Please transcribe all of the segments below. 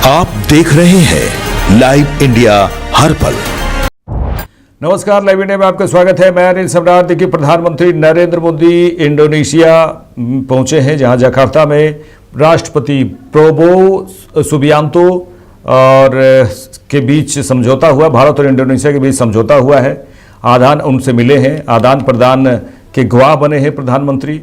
आप देख रहे हैं लाइव इंडिया हर पल। नमस्कार, लाइव इंडिया में आपका स्वागत है। मैं अनिल सम्राट। देखिए, प्रधानमंत्री नरेंद्र मोदी इंडोनेशिया पहुंचे हैं, जहां जकार्ता में राष्ट्रपति प्रोबो सुबियांतो और के बीच समझौता हुआ। भारत और इंडोनेशिया के बीच समझौता हुआ है। आदान उनसे मिले हैं, आदान प्रदान के गवाह बने हैं प्रधानमंत्री।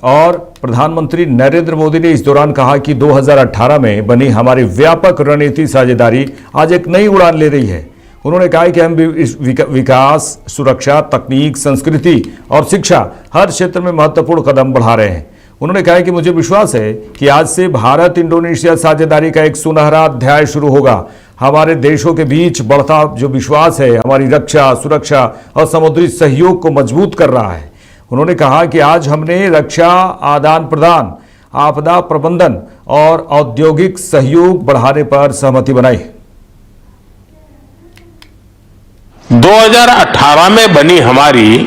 और प्रधानमंत्री नरेंद्र मोदी ने इस दौरान कहा कि 2018 में बनी हमारी व्यापक रणनीति साझेदारी आज एक नई उड़ान ले रही है। उन्होंने कहा कि हम विकास, सुरक्षा, तकनीक, संस्कृति और शिक्षा हर क्षेत्र में महत्वपूर्ण कदम बढ़ा रहे हैं। उन्होंने कहा कि मुझे विश्वास है कि आज से भारत इंडोनेशिया साझेदारी का एक सुनहरा अध्याय शुरू होगा। हमारे देशों के बीच बढ़ता जो विश्वास है हमारी रक्षा, सुरक्षा और समुद्री सहयोग को मजबूत कर रहा है। उन्होंने कहा कि आज हमने रक्षा, आदान प्रदान, आपदा प्रबंधन और औद्योगिक सहयोग बढ़ाने पर सहमति बनाई। 2018 में बनी हमारी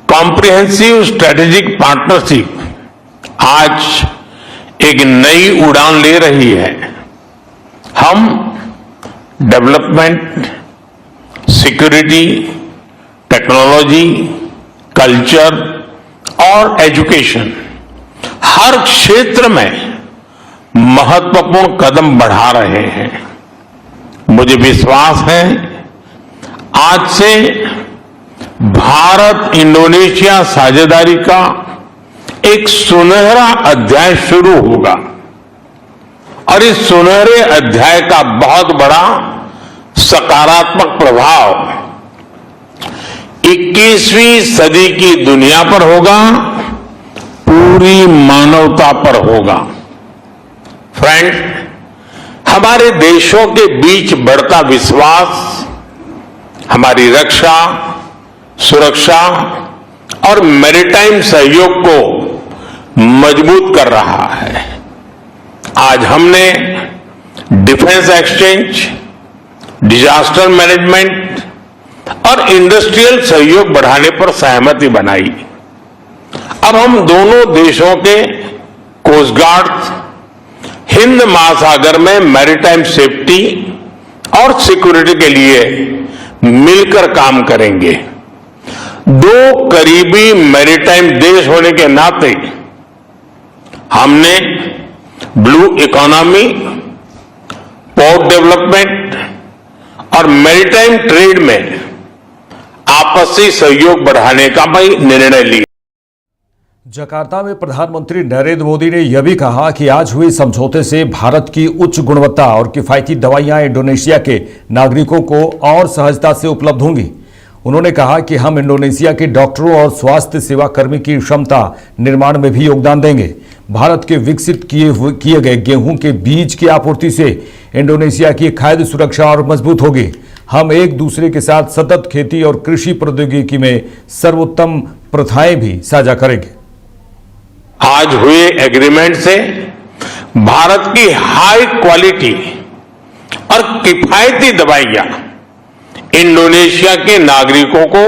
कॉम्प्रिहेंसिव स्ट्रेटेजिक पार्टनरशिप आज एक नई उड़ान ले रही है। हम डेवलपमेंट, सिक्योरिटी, टेक्नोलॉजी, कल्चर और एजुकेशन हर क्षेत्र में महत्वपूर्ण कदम बढ़ा रहे हैं। मुझे विश्वास है आज से भारत इंडोनेशिया साझेदारी का एक सुनहरा अध्याय शुरू होगा और इस सुनहरे अध्याय का बहुत बड़ा सकारात्मक प्रभाव 21वीं सदी की दुनिया पर होगा, पूरी मानवता पर होगा। फ्रेंड, हमारे देशों के बीच बढ़ता विश्वास हमारी रक्षा, सुरक्षा और मैरीटाइम सहयोग को मजबूत कर रहा है। आज हमने डिफेंस एक्सचेंज, डिजास्टर मैनेजमेंट और इंडस्ट्रियल सहयोग बढ़ाने पर सहमति बनाई। अब हम दोनों देशों के कोस्ट गार्ड हिंद महासागर में मैरीटाइम सेफ्टी और सिक्योरिटी के लिए मिलकर काम करेंगे। दो करीबी मैरीटाइम देश होने के नाते हमने ब्लू इकोनॉमी, पोर्ट डेवलपमेंट और मैरीटाइम ट्रेड में आपसी सहयोग बढ़ाने का भी निर्णय लिया। जकार्ता में प्रधानमंत्री नरेंद्र मोदी ने यह भी कहा कि आज हुए समझौते से भारत की उच्च गुणवत्ता और किफायती दवाइयां इंडोनेशिया के नागरिकों को और सहजता से उपलब्ध होंगी। उन्होंने कहा कि हम इंडोनेशिया के डॉक्टरों और स्वास्थ्य सेवा कर्मी की क्षमता निर्माण में भी योगदान देंगे। भारत के विकसित किए गए गेहूं के बीज की आपूर्ति से इंडोनेशिया की खाद्य सुरक्षा और मजबूत होगी। हम एक दूसरे के साथ सतत खेती और कृषि प्रौद्योगिकी में सर्वोत्तम प्रथाएं भी साझा करेंगे। आज हुए एग्रीमेंट से भारत की हाई क्वालिटी और किफायती दवाइयां इंडोनेशिया के नागरिकों को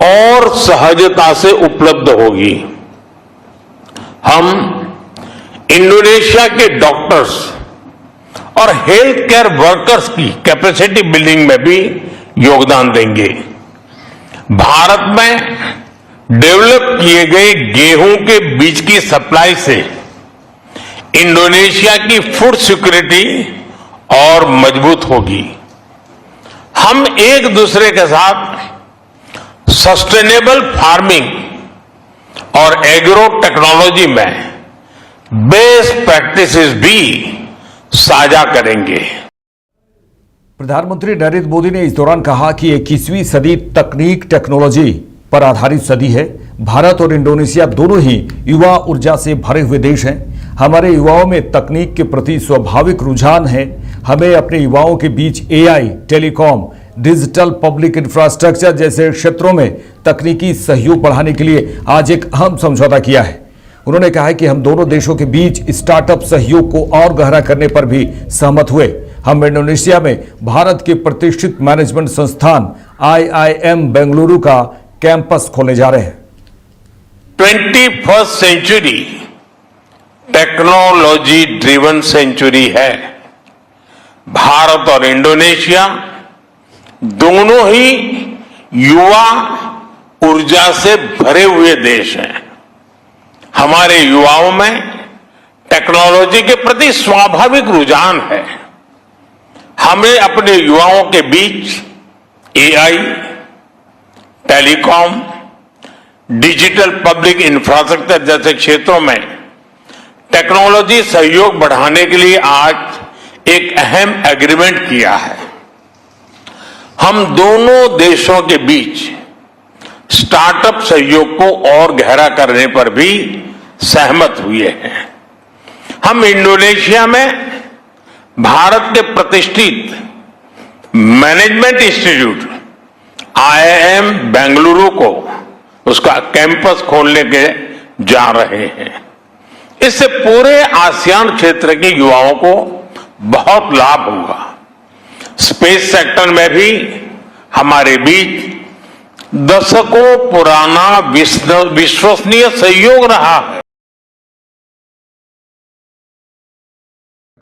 और सहजता से उपलब्ध होगी। हम इंडोनेशिया के डॉक्टर्स और हेल्थ केयर वर्कर्स की कैपेसिटी बिल्डिंग में भी योगदान देंगे। भारत में डेवलप किए गए गेहूं के बीज की सप्लाई से इंडोनेशिया की फूड सिक्योरिटी और मजबूत होगी। हम एक दूसरे के साथ सस्टेनेबल फार्मिंग और एग्रो टेक्नोलॉजी में बेस्ट प्रैक्टिसेस भी साझा करेंगे। प्रधानमंत्री नरेंद्र मोदी ने इस दौरान कहा कि 21वीं सदी तकनीक, टेक्नोलॉजी पर आधारित सदी है। भारत और इंडोनेशिया दोनों ही युवा ऊर्जा से भरे हुए देश हैं। हमारे युवाओं में तकनीक के प्रति स्वाभाविक रुझान है। हमें अपने युवाओं के बीच AI, telecom, digital public infrastructure जैसे क्षेत्रों में तकनीकी सहयोग बढ़ाने के लिए आज एक अहम समझौता किया है। उन्होंने कहा कि हम दोनों देशों के बीच स्टार्टअप सहयोग को और गहरा करने पर भी सहमत हुए। हम इंडोनेशिया में भारत के प्रतिष्ठित मैनेजमेंट संस्थान IIM बेंगलुरु का कैंपस खोलने जा रहे हैं। 21st century technology driven century है। भारत और इंडोनेशिया दोनों ही युवा ऊर्जा से भरे हुए देश हैं। हमारे युवाओं में टेक्नोलॉजी के प्रति स्वाभाविक रुझान है। हमें अपने युवाओं के बीच AI, telecom, digital public infrastructure जैसे क्षेत्रों में टेक्नोलॉजी सहयोग बढ़ाने के लिए आज एक अहम एग्रीमेंट किया है। हम दोनों देशों के बीच स्टार्टअप सहयोग को और गहरा करने पर भी सहमत हुए हैं। हम इंडोनेशिया में भारत के प्रतिष्ठित मैनेजमेंट इंस्टीट्यूट आईआईएम बेंगलुरु को उसका कैंपस खोलने के जा रहे हैं। इससे पूरे आसियान क्षेत्र के युवाओं को बहुत लाभ होगा। स्पेस सेक्टर में भी हमारे बीच दशकों पुराना विश्वसनीय सहयोग रहा है।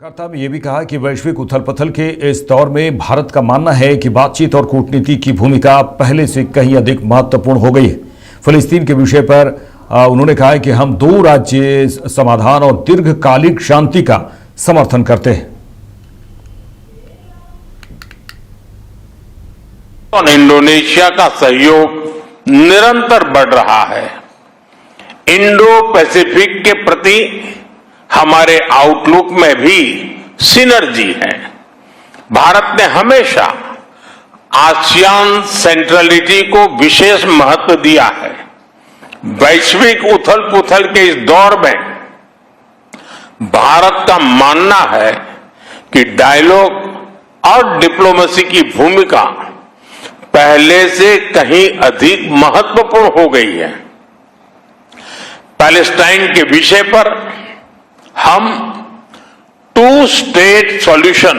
वार्ता में यह भी कहा कि वैश्विक उथल पुथल के इस दौर में भारत का मानना है कि बातचीत और कूटनीति की भूमिका पहले से कहीं अधिक महत्वपूर्ण हो गई है। फिलिस्तीन के विषय पर उन्होंने कहा कि हम दो राज्य समाधान और दीर्घकालिक शांति का समर्थन करते हैं। और इंडोनेशिया का सहयोग निरंतर बढ़ रहा है। इंडो पैसिफिक के प्रति हमारे आउटलुक में भी सिनर्जी है। भारत ने हमेशा आसियान सेंट्रलिटी को विशेष महत्व दिया है। वैश्विक उथल पुथल के इस दौर में भारत का मानना है कि डायलॉग और डिप्लोमेसी की भूमिका पहले से कहीं अधिक महत्वपूर्ण हो गई है। पैलेस्टाइन के विषय पर हम 2 स्टेट सॉल्यूशन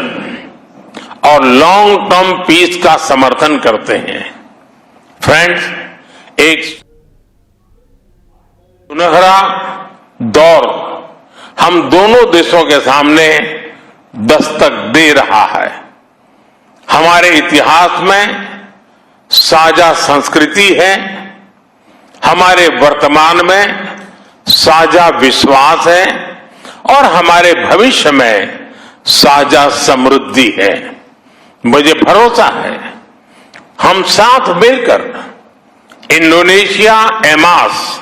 और लॉन्ग टर्म पीस का समर्थन करते हैं। फ्रेंड्स, एक सुनहरा दौर हम दोनों देशों के सामने दस्तक दे रहा है। हमारे इतिहास में साझा संस्कृति है। हमारे वर्तमान में साझा विश्वास है और हमारे भविष्य में साझा समृद्धि है। मुझे भरोसा है हम साथ मिलकर इंडोनेशिया एमास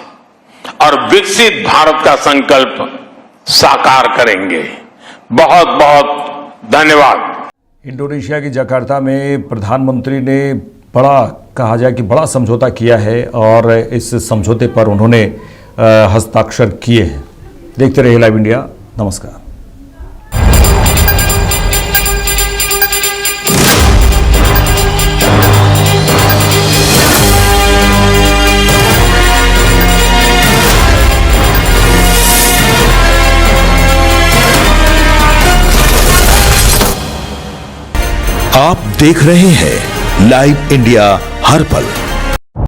और विकसित भारत का संकल्प साकार करेंगे। बहुत बहुत धन्यवाद। इंडोनेशिया की जकार्ता में प्रधानमंत्री ने बड़ा, कहा जाए कि बड़ा समझौता किया है और इस समझौते पर उन्होंने हस्ताक्षर किए हैं। देखते रहिए लाइव इंडिया। नमस्कार। आप देख रहे हैं लाइव इंडिया हर पल।